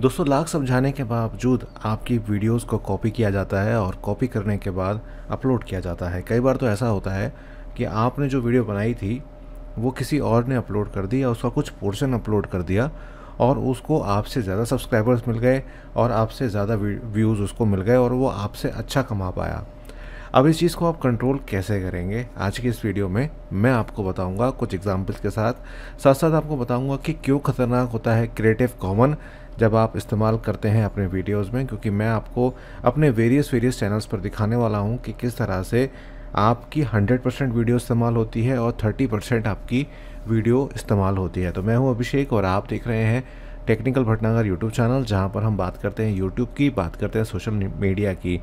दोस्तों लाख समझाने के बावजूद आपकी वीडियोस को कॉपी किया जाता है और कॉपी करने के बाद अपलोड किया जाता है। कई बार तो ऐसा होता है कि आपने जो वीडियो बनाई थी वो किसी और ने अपलोड कर दी या उसका कुछ पोर्शन अपलोड कर दिया और उसको आपसे ज़्यादा सब्सक्राइबर्स मिल गए और आपसे ज़्यादा व्यूज़ उसको मिल गए और वो आपसे अच्छा कमा पाया। अब इस चीज़ को आप कंट्रोल कैसे करेंगे, आज की इस वीडियो में मैं आपको बताऊंगा कुछ एग्जांपल्स के साथ। साथ साथ आपको बताऊंगा कि क्यों ख़तरनाक होता है क्रिएटिव कॉमन जब आप इस्तेमाल करते हैं अपने वीडियोस में, क्योंकि मैं आपको अपने वेरियस चैनल्स पर दिखाने वाला हूं कि किस तरह से आपकी 100% वीडियो इस्तेमाल होती है और 30% आपकी वीडियो इस्तेमाल होती है। तो मैं हूं अभिषेक और आप देख रहे हैं टेक्निकल भटनागर यूट्यूब चैनल, जहां पर हम बात करते हैं यूट्यूब की, बात करते हैं सोशल मीडिया की।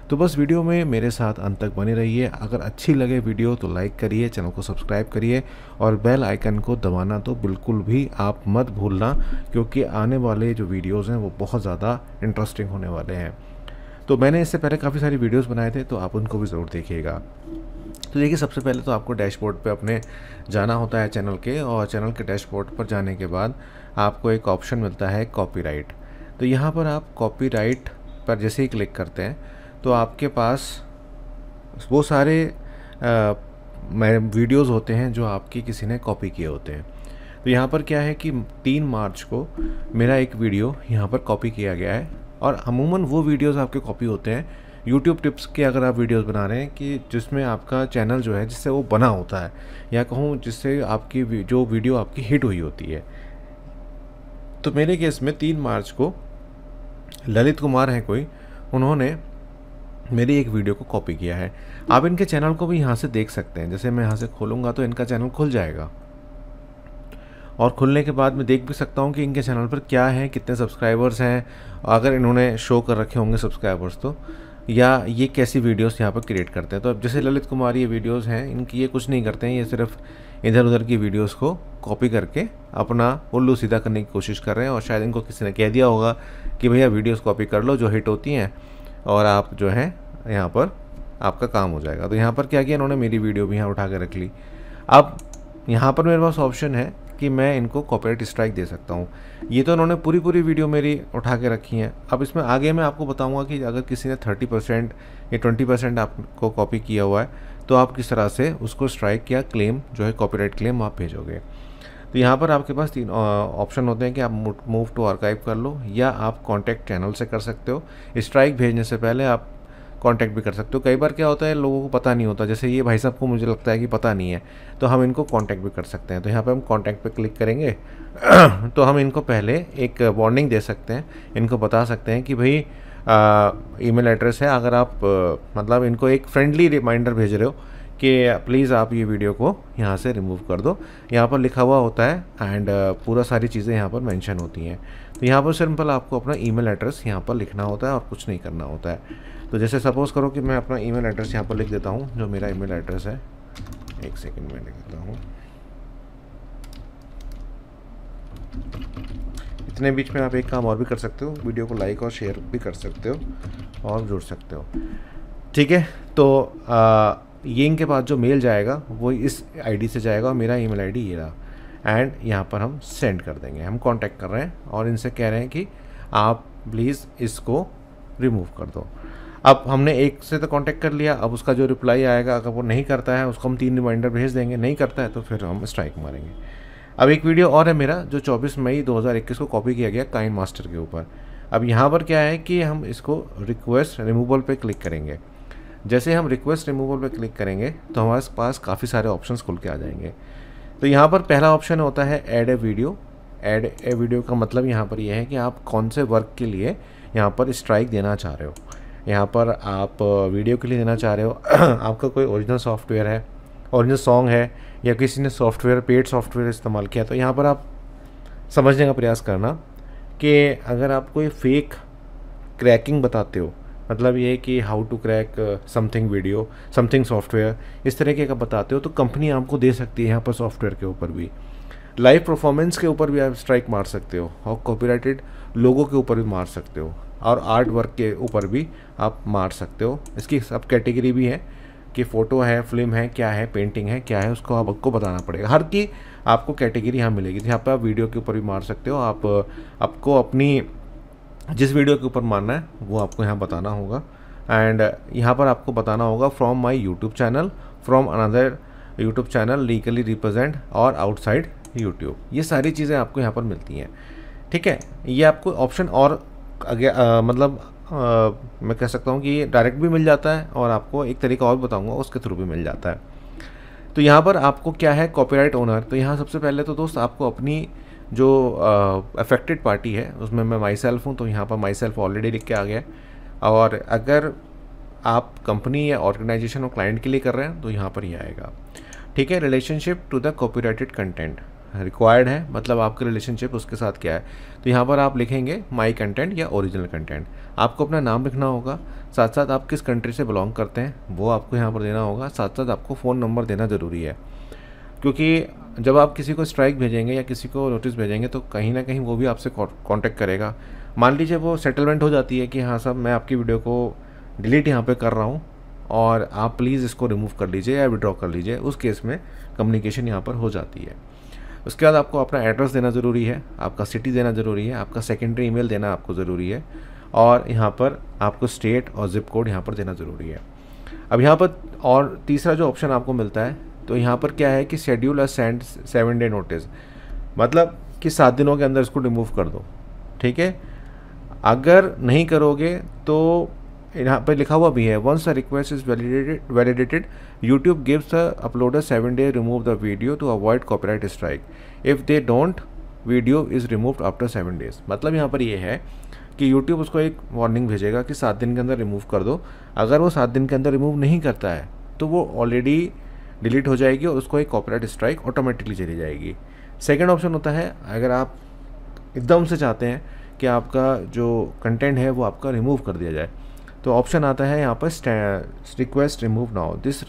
तो बस वीडियो में मेरे साथ अंत तक बने रहिए। अगर अच्छी लगे वीडियो तो लाइक करिए, चैनल को सब्सक्राइब करिए और बेल आइकन को दबाना तो बिल्कुल भी आप मत भूलना, क्योंकि आने वाले जो वीडियोस हैं वो बहुत ज़्यादा इंटरेस्टिंग होने वाले हैं। तो मैंने इससे पहले काफ़ी सारी वीडियोस बनाए थे, तो आप उनको भी ज़रूर देखिएगा। तो देखिए, सबसे पहले तो आपको डैशबोर्ड पे अपने जाना होता है चैनल के, और चैनल के डैशबोर्ड पर जाने के बाद आपको एक ऑप्शन मिलता है कॉपीराइट। तो यहाँ पर आप कॉपीराइट पर जैसे ही क्लिक करते हैं तो आपके पास वो सारे वीडियोस होते हैं जो आपकी किसी ने कॉपी किए होते हैं। तो यहाँ पर क्या है कि 3 मार्च को मेरा एक वीडियो यहाँ पर कॉपी किया गया है, और अमूमन वो वीडियोस आपके कॉपी होते हैं यूट्यूब टिप्स के। अगर आप वीडियोस बना रहे हैं कि जिसमें आपका चैनल जो है जिससे वो बना होता है, या कहूँ जिससे आपकी जो वीडियो आपकी हिट हुई होती है। तो मेरे केस में 3 मार्च को ललित कुमार हैं कोई, उन्होंने मेरी एक वीडियो को कॉपी किया है। आप इनके चैनल को भी यहाँ से देख सकते हैं। जैसे मैं यहाँ से खोलूँगा तो इनका चैनल खुल जाएगा, और खुलने के बाद मैं देख भी सकता हूँ कि इनके चैनल पर क्या है, कितने सब्सक्राइबर्स हैं, अगर इन्होंने शो कर रखे होंगे सब्सक्राइबर्स तो, या ये कैसी वीडियोस यहाँ पर क्रिएट करते हैं। तो अब जैसे ललित कुमार ये वीडियोस हैं, इनकी ये कुछ नहीं करते हैं, ये सिर्फ इधर उधर की वीडियोस को कॉपी करके अपना उल्लू सीधा करने की कोशिश कर रहे हैं। और शायद इनको किसी ने कह दिया होगा कि भैया वीडियोस कॉपी कर लो जो हिट होती हैं, और आप जो है यहाँ पर आपका काम हो जाएगा। तो यहाँ पर क्या किया इन्होंने, मेरी वीडियो भी यहाँ उठा के रख ली। अब यहाँ पर मेरे पास ऑप्शन है कि मैं इनको कॉपीराइट स्ट्राइक दे सकता हूँ। ये तो इन्होंने पूरी वीडियो मेरी उठा के रखी है। अब इसमें आगे मैं आपको बताऊँगा कि अगर किसी ने 30% या 20% आपको कॉपी किया हुआ है तो आप किस तरह से उसको स्ट्राइक या क्लेम जो है कॉपीराइट क्लेम आप भेजोगे। तो यहाँ पर आपके पास 3 ऑप्शन होते हैं कि आप मूव टू आर्काइव कर लो, या आप कॉन्टैक्ट चैनल से कर सकते हो। स्ट्राइक भेजने से पहले आप कांटेक्ट भी कर सकते हो। कई बार क्या होता है, लोगों को पता नहीं होता, जैसे ये भाई साहब को मुझे लगता है कि पता नहीं है, तो हम इनको कांटेक्ट भी कर सकते हैं। तो यहाँ पे हम कांटेक्ट पे क्लिक करेंगे तो हम इनको पहले एक वार्निंग दे सकते हैं, इनको बता सकते हैं कि भाई ईमेल एड्रेस है। अगर आप मतलब इनको एक फ्रेंडली रिमाइंडर भेज रहे हो कि प्लीज़ आप ये वीडियो को यहाँ से रिमूव कर दो, यहाँ पर लिखा हुआ होता है, एंड पूरा सारी चीज़ें यहाँ पर मेंशन होती हैं। तो यहाँ पर सिंपल आपको अपना ईमेल एड्रेस यहाँ पर लिखना होता है और कुछ नहीं करना होता है। तो जैसे सपोज़ करो कि मैं अपना ईमेल एड्रेस यहाँ पर लिख देता हूँ, जो मेरा ईमेल एड्रेस है, एक सेकंड में लिख देता हूँ। इतने बीच में आप एक काम और भी कर सकते हो, वीडियो को लाइक और शेयर भी कर सकते हो और जुड़ सकते हो, ठीक है। तो ये इनके पास जो मेल जाएगा वो इस आईडी से जाएगा, और मेरा ईमेल आईडी ये रहा, एंड यहाँ पर हम सेंड कर देंगे। हम कांटेक्ट कर रहे हैं और इनसे कह रहे हैं कि आप प्लीज़ इसको रिमूव कर दो। अब हमने एक से तो कांटेक्ट कर लिया, अब उसका जो रिप्लाई आएगा, अगर वो नहीं करता है उसको हम 3 रिमाइंडर भेज देंगे, नहीं करता है तो फिर हम स्ट्राइक मारेंगे। अब एक वीडियो और है मेरा जो 24 मई 2021 को कॉपी किया गया काइन मास्टर के ऊपर। अब यहाँ पर क्या है कि हम इसको रिक्वेस्ट रिमूवल पे क्लिक करेंगे। जैसे हम रिक्वेस्ट रिमूवल पे क्लिक करेंगे तो हमारे पास काफ़ी सारे ऑप्शंस खुल के आ जाएंगे। तो यहाँ पर पहला ऑप्शन होता है add a video. Add a video का मतलब यहाँ पर यह है कि आप कौन से वर्क के लिए यहाँ पर स्ट्राइक देना चाह रहे हो। यहाँ पर आप वीडियो के लिए देना चाह रहे हो आपका कोई ओरिजिनल सॉफ्टवेयर है, ओरिजिनल सॉन्ग है, या किसी ने सॉफ्टवेयर पेड सॉफ्टवेयर इस्तेमाल किया। तो यहाँ पर आप समझने का प्रयास करना कि अगर आप कोई फेक क्रैकिंग बताते हो, मतलब ये कि how to crack something video, something software, इस तरीके का बताते हो तो कंपनी आपको दे सकती है यहाँ पर सॉफ्टवेयर के ऊपर भी। लाइव परफॉर्मेंस के ऊपर भी आप स्ट्राइक मार सकते हो, और कॉपीराइटेड लोगों के ऊपर भी मार सकते हो, और आर्ट वर्क के ऊपर भी आप मार सकते हो। इसकी सब कैटेगरी भी है कि फ़ोटो है, फिल्म है, क्या है, पेंटिंग है, क्या है, उसको आपको बताना पड़ेगा। हर की आपको कैटेगरी यहाँ मिलेगी। यहाँ पर आप वीडियो के ऊपर भी मार सकते हो, आप आपको अपनी जिस वीडियो के ऊपर मारना है वो आपको यहाँ बताना होगा। एंड यहाँ पर आपको बताना होगा from my YouTube channel, from another YouTube channel, legally represent और आउटसाइड यूट्यूब। ये सारी चीज़ें आपको यहाँ पर मिलती हैं। ठीक है, ये आपको ऑप्शन और मतलब मैं कह सकता हूँ कि ये डायरेक्ट भी मिल जाता है और आपको एक तरीका और बताऊँगा उसके थ्रू भी मिल जाता है। तो यहाँ पर आपको क्या है, कॉपीराइट ओनर। तो यहाँ सबसे पहले तो दोस्त आपको अपनी जो अफेक्टेड पार्टी है उसमें मैं माई सेल्फ हूँ, तो यहाँ पर माई सेल्फ ऑलरेडी लिख के आ गया है। और अगर आप कंपनी या ऑर्गेनाइजेशन और क्लाइंट के लिए कर रहे हैं तो यहाँ पर ही आएगा। ठीक है, relationship to the copyrighted content required है, मतलब आपका रिलेशनशिप उसके साथ क्या है। तो यहाँ पर आप लिखेंगे माई कंटेंट या ओरिजिनल कंटेंट। आपको अपना नाम लिखना होगा, साथ साथ आप किस कंट्री से बिलोंग करते हैं वो आपको यहाँ पर देना होगा, साथ साथ आपको फ़ोन नंबर देना ज़रूरी है। क्योंकि जब आप किसी को स्ट्राइक भेजेंगे या किसी को नोटिस भेजेंगे तो कहीं ना कहीं वो भी आपसे कांटेक्ट करेगा। मान लीजिए वो सेटलमेंट हो जाती है कि हाँ साहब मैं आपकी वीडियो को डिलीट यहाँ पे कर रहा हूँ और आप प्लीज़ इसको रिमूव कर लीजिए या विड्रॉ कर लीजिए, उस केस में कम्युनिकेशन यहाँ पर हो जाती है। उसके बाद आपको अपना एड्रेस देना ज़रूरी है, आपका सिटी देना ज़रूरी है, आपका सेकेंडरी ईमेल देना आपको ज़रूरी है, और यहाँ पर आपको स्टेट और ज़िप कोड यहाँ पर देना ज़रूरी है। अब यहाँ पर और तीसरा जो ऑप्शन आपको मिलता है, तो यहाँ पर क्या है कि शेड्यूल और सेंड 7 डे नोटिस, मतलब कि 7 दिनों के अंदर इसको रिमूव कर दो। ठीक है, अगर नहीं करोगे तो यहाँ पर लिखा हुआ भी है, once a request is validated YouTube gives the uploader 7 day remove the video to avoid copyright strike, if they don't video is removed after 7 days. मतलब यहाँ पर ये है कि यूट्यूब उसको एक वार्निंग भेजेगा कि 7 दिन के अंदर रिमूव कर दो। अगर वो 7 दिन के अंदर रिमूव नहीं करता है तो वो ऑलरेडी डिलीट हो जाएगी और उसको एक कॉपीराइट स्ट्राइक ऑटोमेटिकली चली जाएगी। सेकेंड ऑप्शन होता है, अगर आप एकदम से चाहते हैं कि आपका जो कंटेंट है वो आपका रिमूव कर दिया जाए, तो ऑप्शन आता है यहाँ पर request remove now, this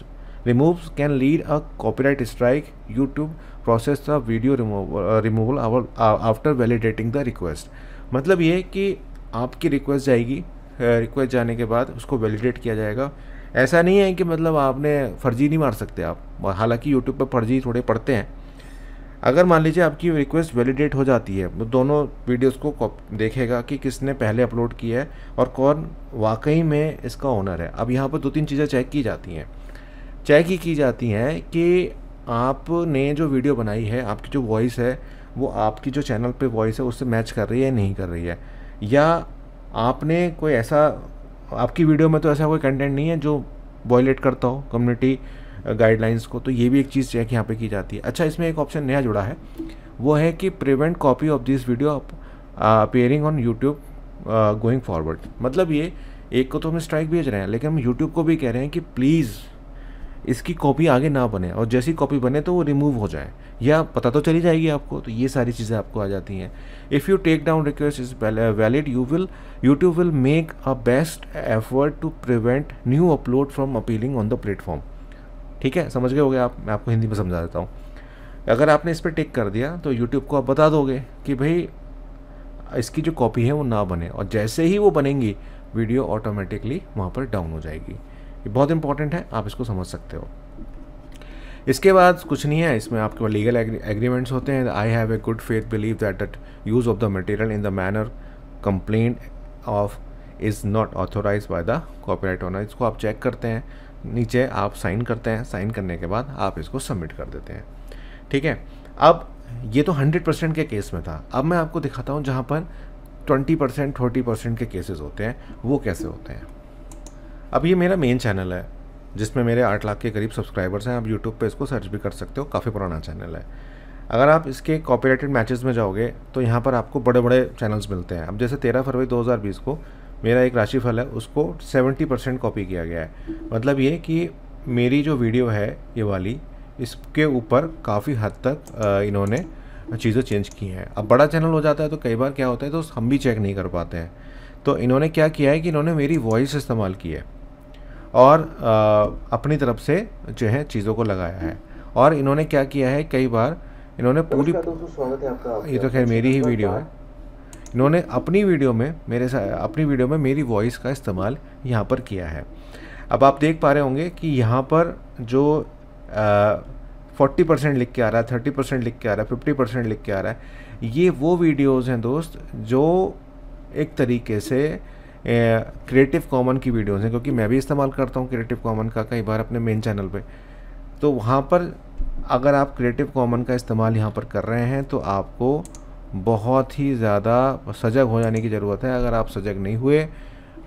remove can lead a copyright strike, YouTube process the video removal after validating the request. मतलब ये कि आपकी रिक्वेस्ट जाएगी, रिक्वेस्ट जाने के बाद उसको वैलिडेट किया जाएगा। ऐसा नहीं है कि मतलब आपने फर्जी नहीं मार सकते आप, हालांकि यूट्यूब पर फर्जी थोड़े पड़ते हैं। अगर मान लीजिए आपकी रिक्वेस्ट वैलिडेट हो जाती है, वो दोनों वीडियोस को देखेगा कि किसने पहले अपलोड किया है और कौन वाकई में इसका ओनर है। अब यहाँ पर 2-3 चीज़ें चेक की जाती हैं। चेक ही की जाती हैं कि आपने जो वीडियो बनाई है, आपकी जो वॉइस है वो आपकी जो चैनल पे वॉइस है उससे मैच कर रही है या नहीं कर रही है, या आपने कोई ऐसा, आपकी वीडियो में तो ऐसा कोई कंटेंट नहीं है जो वायलेट करता हो कम्युनिटी गाइडलाइंस को। तो ये भी एक चीज़ चेक यहाँ पे की जाती है। अच्छा, इसमें एक ऑप्शन नया जुड़ा है, वो है कि prevent copy of this video appearing on YouTube going forward. मतलब ये एक को तो हम स्ट्राइक भेज रहे हैं, लेकिन हम यूट्यूब को भी कह रहे हैं कि प्लीज़ इसकी कॉपी आगे ना बने, और जैसी कॉपी बने तो वो रिमूव हो जाए, या पता तो चली जाएगी आपको। तो ये सारी चीज़ें आपको आ जाती हैं। If you take down request is valid, YouTube will make a best effort to prevent new upload from appealing on the platform. ठीक है, समझ गए होगे आप, मैं आपको हिंदी में समझा देता हूँ। अगर आपने इस पर टिक कर दिया तो यूट्यूब को आप बता दोगे कि भाई इसकी जो कॉपी है वो ना बने, और जैसे ही वो बनेंगी वीडियो ऑटोमेटिकली वहाँ पर डाउन हो जाएगी। ये बहुत इंपॉर्टेंट है, आप इसको समझ सकते हो। इसके बाद कुछ नहीं है, इसमें आपके लीगल एग्रीमेंट्स होते हैं। I have a good faith believe that use of the material in the manner complain of is not authorise by the copyright owner. इसको आप चेक करते हैं, नीचे आप साइन करते हैं, साइन करने के बाद आप इसको सबमिट कर देते हैं। ठीक है, अब ये तो 100% के केस में था। अब मैं आपको दिखाता हूँ जहाँ पर 20%, 30% के केसेस होते हैं, वो कैसे होते हैं। अब ये मेरा मेन चैनल है जिसमें मेरे 8 लाख के करीब सब्सक्राइबर्स हैं। आप यूट्यूब पे इसको सर्च भी कर सकते हो, काफ़ी पुराना चैनल है। अगर आप इसके कॉपीराइटेड मैचेस में जाओगे तो यहाँ पर आपको बड़े बड़े चैनल्स मिलते हैं। अब जैसे 13 फरवरी 2020 को मेरा एक राशिफल है, उसको 70% कॉपी किया गया है। मतलब ये कि मेरी जो वीडियो है ये वाली, इसके ऊपर काफ़ी हद तक इन्होंने चीज़ें चेंज की हैं। अब बड़ा चैनल हो जाता है तो कई बार क्या होता है तो हम भी चेक नहीं कर पाते हैं। तो इन्होंने क्या किया है कि इन्होंने मेरी वॉइस इस्तेमाल की है और अपनी तरफ से जो है चीज़ों को लगाया है। और इन्होंने क्या किया है, कई बार इन्होंने पूरी, ये तो खैर मेरी ही वीडियो है, इन्होंने अपनी वीडियो में मेरी वॉइस का इस्तेमाल यहाँ पर किया है। अब आप देख पा रहे होंगे कि यहाँ पर जो 40% लिख के आ रहा है, 30% लिख के आ रहा है, 50% लिख के आ रहा है, ये वो वीडियोज़ हैं दोस्त जो एक तरीके से क्रिएटिव कॉमन की वीडियोज़ हैं, क्योंकि मैं भी इस्तेमाल करता हूँ क्रिएटिव कॉमन का कई बार अपने मेन चैनल पे। तो वहाँ पर अगर आप क्रिएटिव कॉमन का इस्तेमाल यहाँ पर कर रहे हैं तो आपको बहुत ही ज़्यादा सजग हो जाने की ज़रूरत है। अगर आप सजग नहीं हुए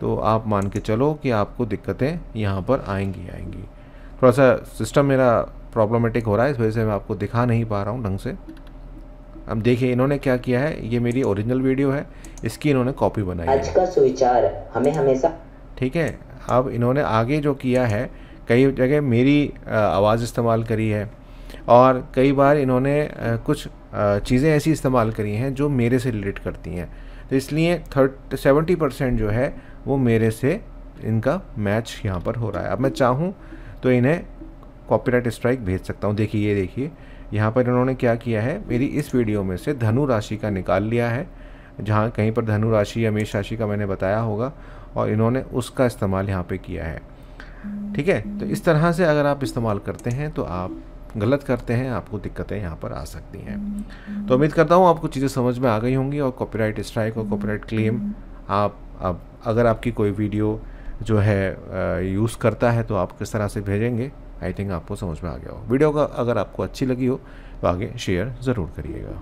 तो आप मान के चलो कि आपको दिक्कतें यहाँ पर आएंगी। थोड़ा सा सिस्टम मेरा प्रॉब्लमेटिक हो रहा है, इस वजह से मैं आपको दिखा नहीं पा रहा हूँ ढंग से। अब देखिए इन्होंने क्या किया है, ये मेरी ओरिजिनल वीडियो है, इसकी इन्होंने कॉपी बनाई है। आज का सुविचार हमें हमेशा, ठीक है। अब इन्होंने आगे जो किया है, कई जगह मेरी आवाज़ इस्तेमाल करी है और कई बार इन्होंने कुछ चीज़ें ऐसी इस्तेमाल करी हैं जो मेरे से रिलेट करती हैं। तो इसलिए 70% जो है वो मेरे से इनका मैच यहाँ पर हो रहा है। अब मैं चाहूँ तो इन्हें कॉपीराइट स्ट्राइक भेज सकता हूँ। देखिए, ये देखिए यहाँ पर इन्होंने क्या किया है, मेरी इस वीडियो में से धनु राशि का निकाल लिया है, जहाँ कहीं पर धनु राशि या मेष राशि का मैंने बताया होगा, और इन्होंने उसका इस्तेमाल यहाँ पे किया है। ठीक है, तो इस तरह से अगर आप इस्तेमाल करते हैं तो आप गलत करते हैं, आपको दिक्कतें यहाँ पर आ सकती हैं। तो उम्मीद करता हूँ आपको चीज़ें समझ में आ गई होंगी, और कॉपीराइट स्ट्राइक और कॉपीराइट क्लेम आप अब अगर आपकी कोई वीडियो जो है यूज़ करता है तो आप किस तरह से भेजेंगे, आई थिंक आपको समझ में आ गया हो। वीडियो का अगर आपको अच्छी लगी हो तो आगे शेयर ज़रूर करिएगा।